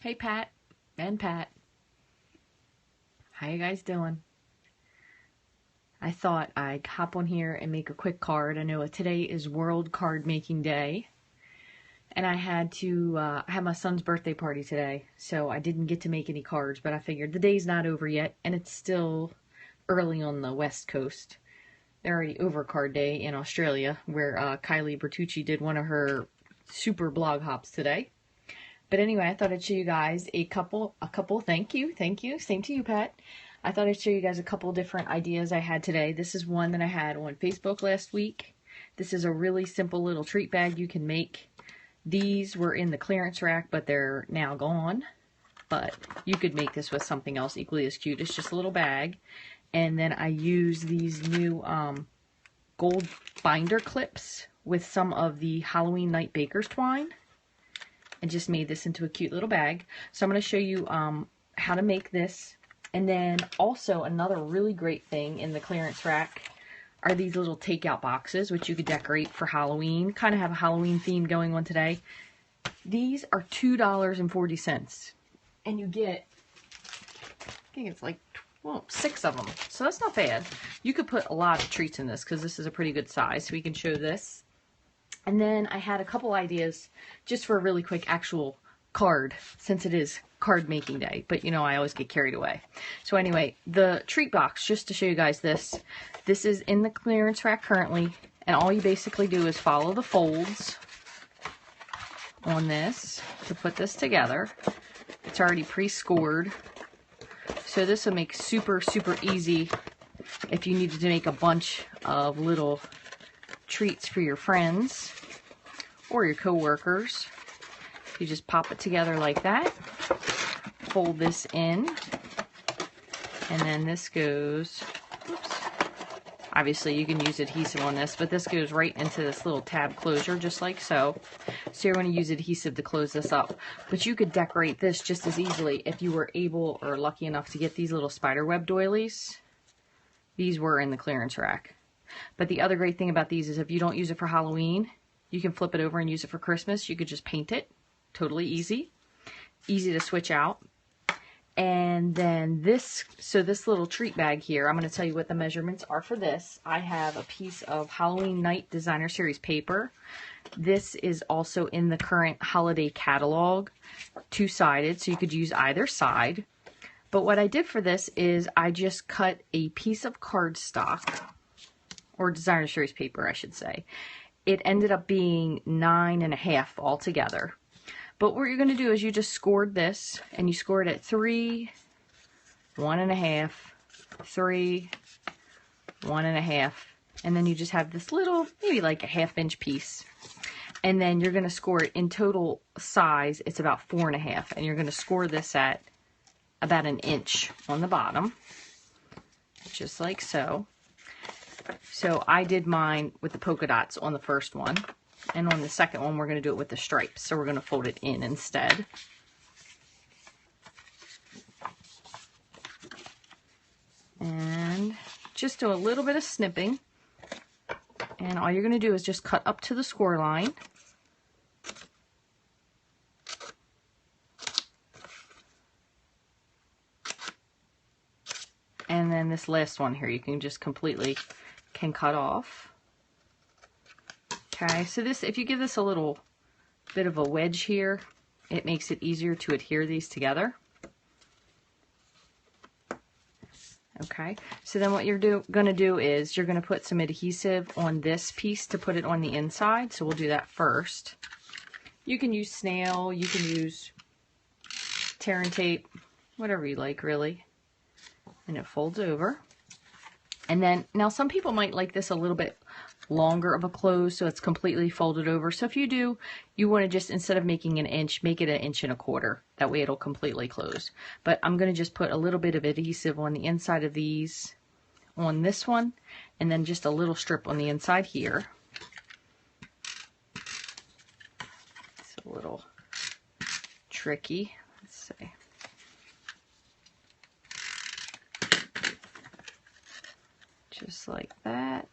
Hey Pat and Pat, how you guys doing? I thought I'd hop on here and make a quick card. I know today is World Card Making Day, and I had to have my son's birthday party today, so I didn't get to make any cards, but I figured the day's not over yet, and it's still early on the West Coast. They're already over card day in Australia, where Kylie Bertucci did one of her super blog hops today. But anyway, I thought I'd show you guys a couple, thank you, same to you, Pat. I thought I'd show you guys a couple different ideas I had today. This is one that I had on Facebook last week. This is a really simple little treat bag you can make. These were in the clearance rack, but they're now gone. But you could make this with something else equally as cute. It's just a little bag. And then I use these new gold binder clips with some of the Halloween Night Baker's twine. And just made this into a cute little bag. So I'm going to show you how to make this. And then also another really great thing in the clearance rack are these little takeout boxes, which you could decorate for Halloween. Kind of have a Halloween theme going on today. These are $2.40. And you get, I think it's like 6 of them. So that's not bad. You could put a lot of treats in this because this is a pretty good size. So we can show this. And then I had a couple ideas just for a really quick actual card, since it is card making day. But you know, I always get carried away. So anyway, the treat box, just to show you guys this. This is in the clearance rack currently. And all you basically do is follow the folds on this to put this together. It's already pre-scored. So this will make super, super easy if you needed to make a bunch of little treats for your friends or your co-workers. You just pop it together like that, fold this in, and then this goes, oops, obviously you can use adhesive on this, but this goes right into this little tab closure just like so. So you're going to use adhesive to close this up, but you could decorate this just as easily if you were able or lucky enough to get these little spiderweb doilies. These were in the clearance rack. But the other great thing about these is if you don't use it for Halloween, you can flip it over and use it for Christmas. You could just paint it. Totally easy. Easy to switch out. And then this, so this little treat bag here, I'm going to tell you what the measurements are for this. I have a piece of Halloween Night Designer Series paper. This is also in the current holiday catalog, two-sided, so you could use either side. But what I did for this is I just cut a piece of cardstock, or designer series paper, I should say. It ended up being 9.5 altogether. But what you're going to do is you just scored this, and you scored at 3, 1.5, 3, 1.5, and then you just have this little, maybe like a 1/2 inch piece. And then you're going to score it in total size, it's about 4.5, and you're going to score this at about 1 inch on the bottom, just like so. So I did mine with the polka dots on the first one, and on the second one we're going to do it with the stripes, so we're going to fold it in instead. And just do a little bit of snipping, and all you're going to do is just cut up to the score line. And then this last one here, you can just completely can cut off. Okay, so this, if you give this a little bit of a wedge here, it makes it easier to adhere these together. Okay, so then what you're going to do is you're going to put some adhesive on this piece to put it on the inside. So we'll do that first. You can use snail, you can use tear and tape, whatever you like really. And it folds over. And then, now some people might like this a little bit longer of a close, so it's completely folded over. So if you do, you want to just, instead of making 1 inch, make it 1.25 inches. That way it'll completely close. But I'm going to just put a little bit of adhesive on the inside of these, on this one, and then just a little strip on the inside here. It's a little tricky. Let's see. Just like that,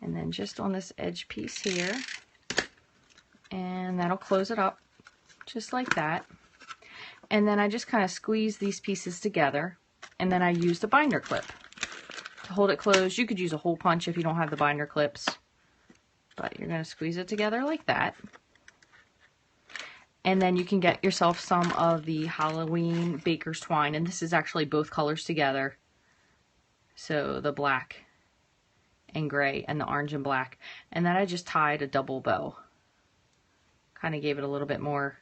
and then just on this edge piece here, and that'll close it up just like that. And then I just kind of squeeze these pieces together, and then I use the binder clip to hold it closed. You could use a hole punch if you don't have the binder clips, but you're going to squeeze it together like that. And then you can get yourself some of the Halloween baker's twine, and this is actually both colors together. So the black and gray and the orange and black. And then I just tied a double bow. Kind of gave it a little bit more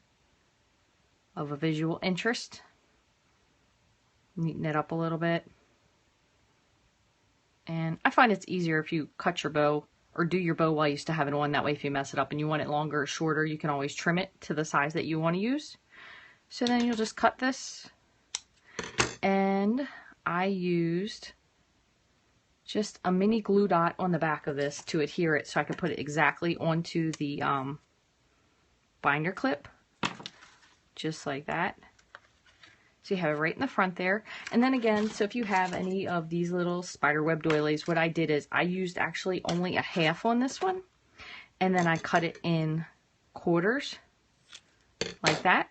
of a visual interest. Neaten it up a little bit. And I find it's easier if you cut your bow or do your bow while you still have it on. That way if you mess it up and you want it longer or shorter, you can always trim it to the size that you want to use. So then you'll just cut this. And I used just a mini glue dot on the back of this to adhere it so I could put it exactly onto the binder clip. Just like that. So you have it right in the front there. And then again, so if you have any of these little spiderweb doilies, what I did is I used actually only a half on this one. And then I cut it in quarters like that.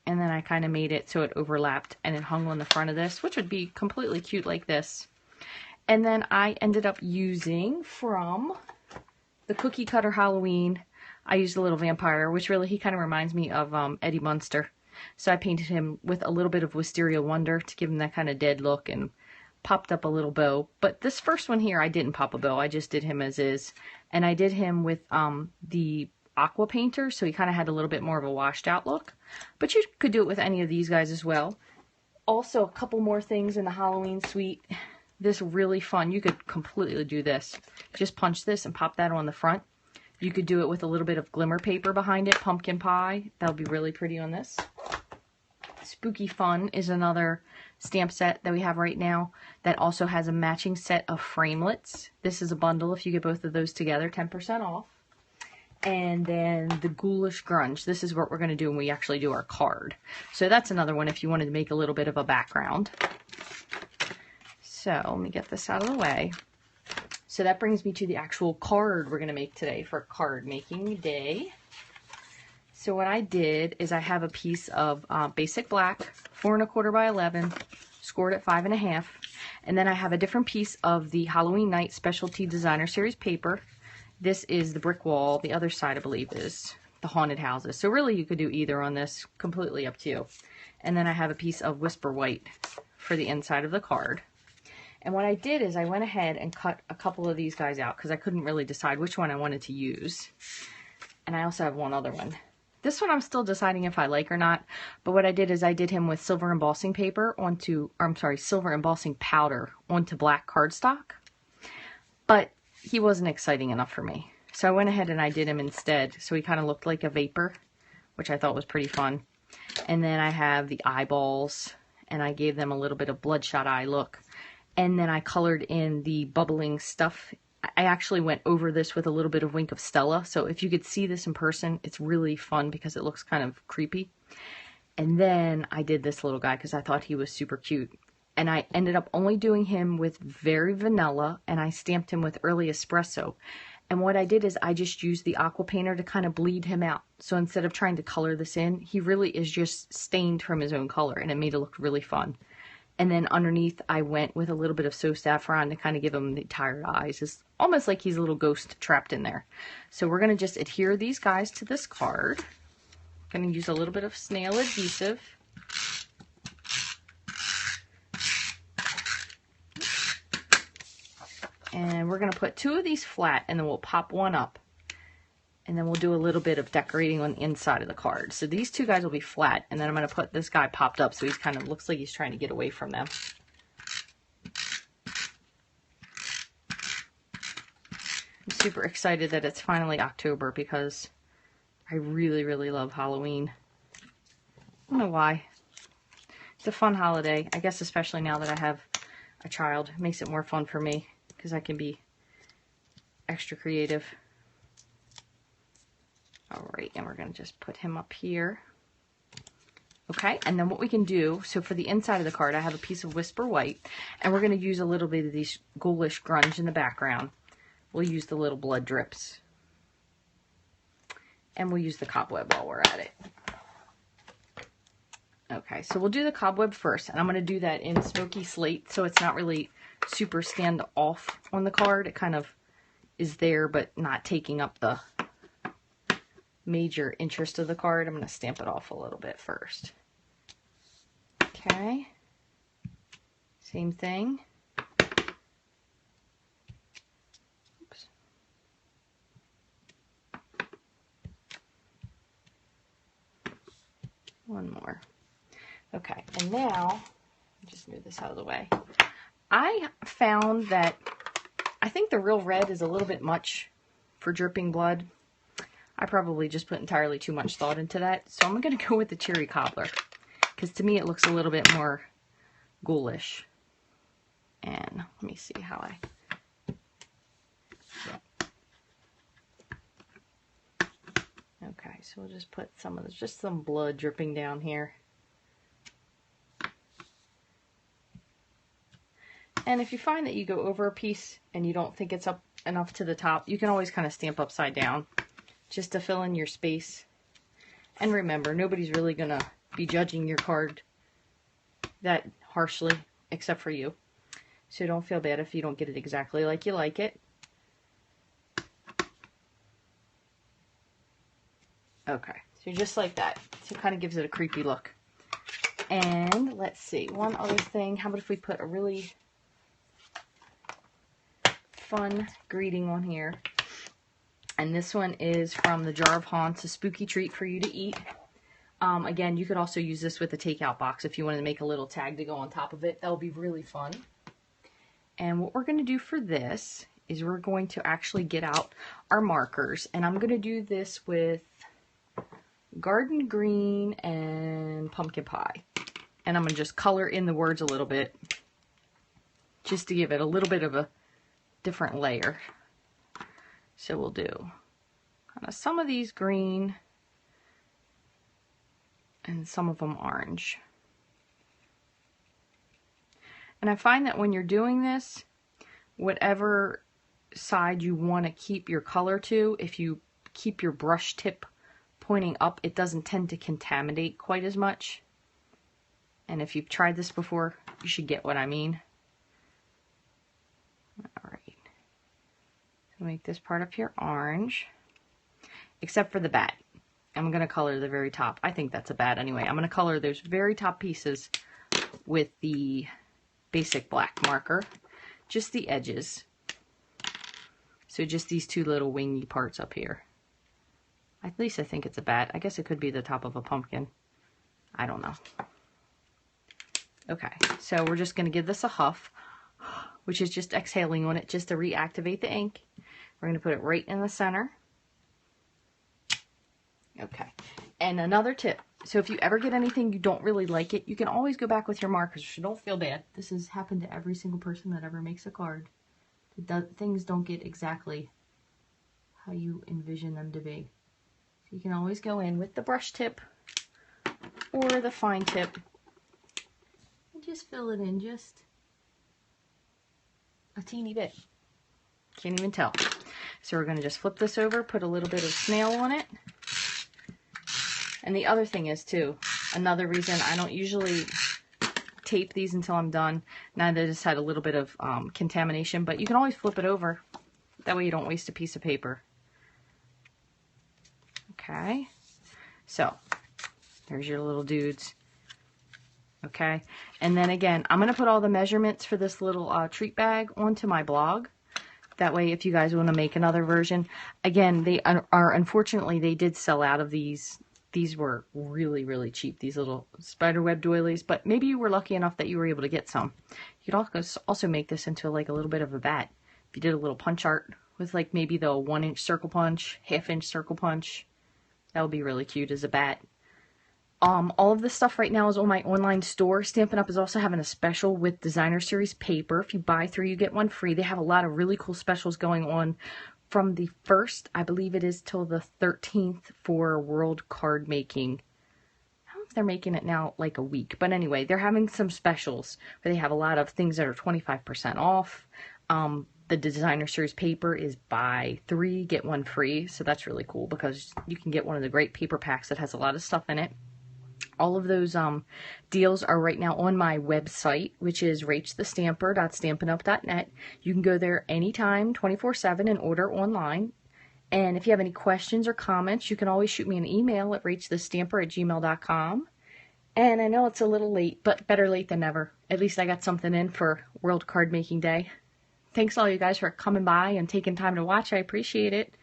And then I kind of made it so it overlapped and it hung on the front of this, which would be completely cute like this. And then I ended up using from the Cookie Cutter Halloween, I used a little vampire, which really, he kind of reminds me of Eddie Munster. So I painted him with a little bit of Wisteria Wonder to give him that kind of dead look and popped up a little bow. But this first one here, I didn't pop a bow. I just did him as is. And I did him with the aqua painter, so he kind of had a little bit more of a washed out look. But you could do it with any of these guys as well. Also, a couple more things in the Halloween suite. This really fun. You could completely do this. Just punch this and pop that on the front. You could do it with a little bit of glimmer paper behind it, pumpkin pie. That would be really pretty on this. Spooky Fun is another stamp set that we have right now that also has a matching set of framelits. This is a bundle. If you get both of those together, 10% off. And then the Ghoulish Grunge. This is what we're going to do when we actually do our card. So that's another one if you wanted to make a little bit of a background. So let me get this out of the way. So that brings me to the actual card we're going to make today for card making day. So what I did is I have a piece of basic black, 4 1/4 by 11, scored at 5 1/2. And then I have a different piece of the Halloween Night Specialty Designer Series paper. This is the brick wall. The other side, I believe, is the haunted houses. So really you could do either on this, completely up to you. And then I have a piece of Whisper White for the inside of the card. And what I did is I went ahead and cut a couple of these guys out because I couldn't really decide which one I wanted to use. And I also have one other one. This one I'm still deciding if I like or not. But what I did is I did him with silver embossing paper onto, or I'm sorry, silver embossing powder onto black cardstock. But he wasn't exciting enough for me. So I went ahead and I did him instead. So he kind of looked like a vapor, which I thought was pretty fun. And then I have the eyeballs and I gave them a little bit of bloodshot eye look. And then I colored in the bubbling stuff. I actually went over this with a little bit of Wink of Stella. So if you could see this in person, it's really fun because it looks kind of creepy. And then I did this little guy because I thought he was super cute. And I ended up only doing him with very vanilla. And I stamped him with early espresso. And what I did is I just used the aqua painter to kind of bleed him out. So instead of trying to color this in, he really is just stained from his own color. And it made it look really fun. And then underneath, I went with a little bit of So Saffron to kind of give him the tired eyes. It's almost like he's a little ghost trapped in there. So we're going to just adhere these guys to this card. I'm going to use a little bit of snail adhesive. And we're going to put 2 of these flat, and then we'll pop one up. And then we'll do a little bit of decorating on the inside of the card. So these 2 guys will be flat. And then I'm going to put this guy popped up so he's kind of looks like he's trying to get away from them. I'm super excited that it's finally October because I really, really love Halloween. I don't know why. It's a fun holiday. I guess especially now that I have a child. It makes it more fun for me because I can be extra creative. Alright, and we're going to just put him up here. Okay, and then what we can do, so for the inside of the card, I have a piece of Whisper White, and we're going to use a little bit of these Ghoulish Grunge in the background. We'll use the little blood drips. And we'll use the cobweb while we're at it. Okay, so we'll do the cobweb first, and I'm going to do that in smoky slate, so it's not really super stand off on the card. It kind of is there, but not taking up the major interest of the card. I'm going to stamp it off a little bit first. Okay, same thing. Oops. One more. Okay, and now, just move this out of the way. I found that I think the real red is a little bit much for dripping blood. I probably just put entirely too much thought into that, so I'm going to go with the cherry cobbler, because to me it looks a little bit more ghoulish. And let me see how I... Okay, so we'll just put some of this, just some blood dripping down here. And if you find that you go over a piece and you don't think it's up enough to the top, you can always kind of stamp upside down just to fill in your space. And remember, nobody's really going to be judging your card that harshly, except for you. So don't feel bad if you don't get it exactly like you like it. Okay, so just like that. So it kind of gives it a creepy look. And let's see, one other thing. How about if we put a really fun greeting on here? And this one is from the Jar of Haunts, a spooky treat for you to eat. Again, you could also use this with a takeout box if you wanted to make a little tag to go on top of it. That will be really fun. And what we're going to do for this is we're going to actually get out our markers. And I'm going to do this with Garden Green and Pumpkin Pie. And I'm going to just color in the words a little bit, just to give it a little bit of a different layer. So we'll do kind of some of these green and some of them orange. And I find that when you're doing this, whatever side you want to keep your color to, if you keep your brush tip pointing up, it doesn't tend to contaminate quite as much. And if you've tried this before, you should get what I mean. Alright. So make this part up here orange. Except for the bat. I'm going to color the very top. I think that's a bat anyway. I'm going to color those very top pieces with the basic black marker. Just the edges. So just these two little wingy parts up here. At least I think it's a bat. I guess it could be the top of a pumpkin. I don't know. Okay, so we're just going to give this a huff, which is just exhaling on it just to reactivate the ink. We're going to put it right in the center. Okay, and another tip. So if you ever get anything you don't really like it, you can always go back with your markers. So don't feel bad. This has happened to every single person that ever makes a card. Things don't get exactly how you envision them to be. So you can always go in with the brush tip or the fine tip and just fill it in just a teeny bit. Can't even tell. So we're going to just flip this over, put a little bit of snail on it. And the other thing is too, another reason I don't usually tape these until I'm done. Now they just had a little bit of contamination, but you can always flip it over. That way you don't waste a piece of paper. Okay, so there's your little dudes. Okay, and then again, I'm going to put all the measurements for this little treat bag onto my blog. That way, if you guys want to make another version, again, they are unfortunately, they did sell out of these. These were really, really cheap, these little spiderweb doilies, but maybe you were lucky enough that you were able to get some. You could also make this into like a little bit of a bat. If you did a little punch art with like maybe the 1-inch circle punch, 1/2-inch circle punch, that would be really cute as a bat. All of this stuff right now is on my online store. Stampin' Up! Is also having a special with Designer Series paper. If you buy 3, you get 1 free. They have a lot of really cool specials going on from the 1st, I believe it is, till the 13th for World Card Making. I don't know if they're making it now like a week. But anyway, they're having some specials where they have a lot of things that are 25% off. The Designer Series paper is buy 3, get 1 free. So that's really cool because you can get one of the great paper packs that has a lot of stuff in it. All of those deals are right now on my website, which is rachthestamper.stampinup.net. You can go there anytime, 24/7, and order online. And if you have any questions or comments, you can always shoot me an email at rachthestamper@gmail.com. And I know it's a little late, but better late than never. At least I got something in for World Card Making Day. Thanks all you guys for coming by and taking time to watch. I appreciate it.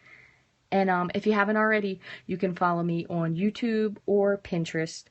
And if you haven't already, you can follow me on YouTube or Pinterest.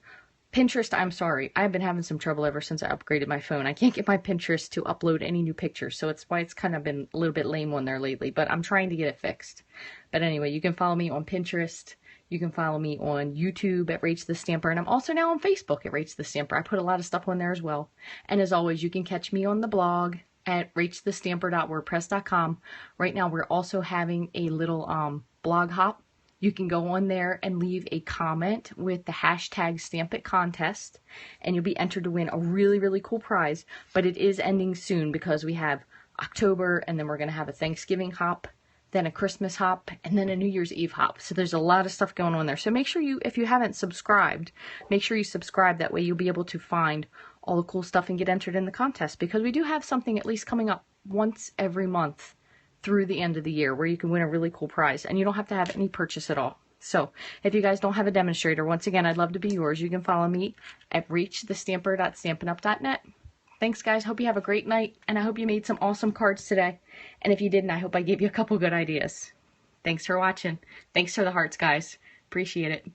Pinterest, I'm sorry, I've been having some trouble ever since I upgraded my phone. I can't get my Pinterest to upload any new pictures, so it's why it's kind of been a little bit lame on there lately, but I'm trying to get it fixed. But anyway, you can follow me on Pinterest. You can follow me on YouTube at Rachthestamper, and I'm also now on Facebook at Rachthestamper. I put a lot of stuff on there as well. And as always, you can catch me on the blog at rachthestamper.wordpress.com. Right now, we're also having a little blog hop. You can go on there and leave a comment with the hashtag Stampit Contest, and you'll be entered to win a really, really cool prize. But it is ending soon because we have October, and then we're going to have a Thanksgiving hop, then a Christmas hop, and then a New Year's Eve hop. So there's a lot of stuff going on there. So make sure you, if you haven't subscribed, make sure you subscribe. That way you'll be able to find all the cool stuff and get entered in the contest, because we do have something at least coming up once every month through the end of the year where you can win a really cool prize, and you don't have to have any purchase at all. So if you guys don't have a demonstrator, once again, I'd love to be yours. You can follow me at rachthestamper.stampinup.net. Thanks guys, hope you have a great night, and I hope you made some awesome cards today. And if you didn't, I hope I gave you a couple good ideas. Thanks for watching. Thanks for the hearts, guys. Appreciate it.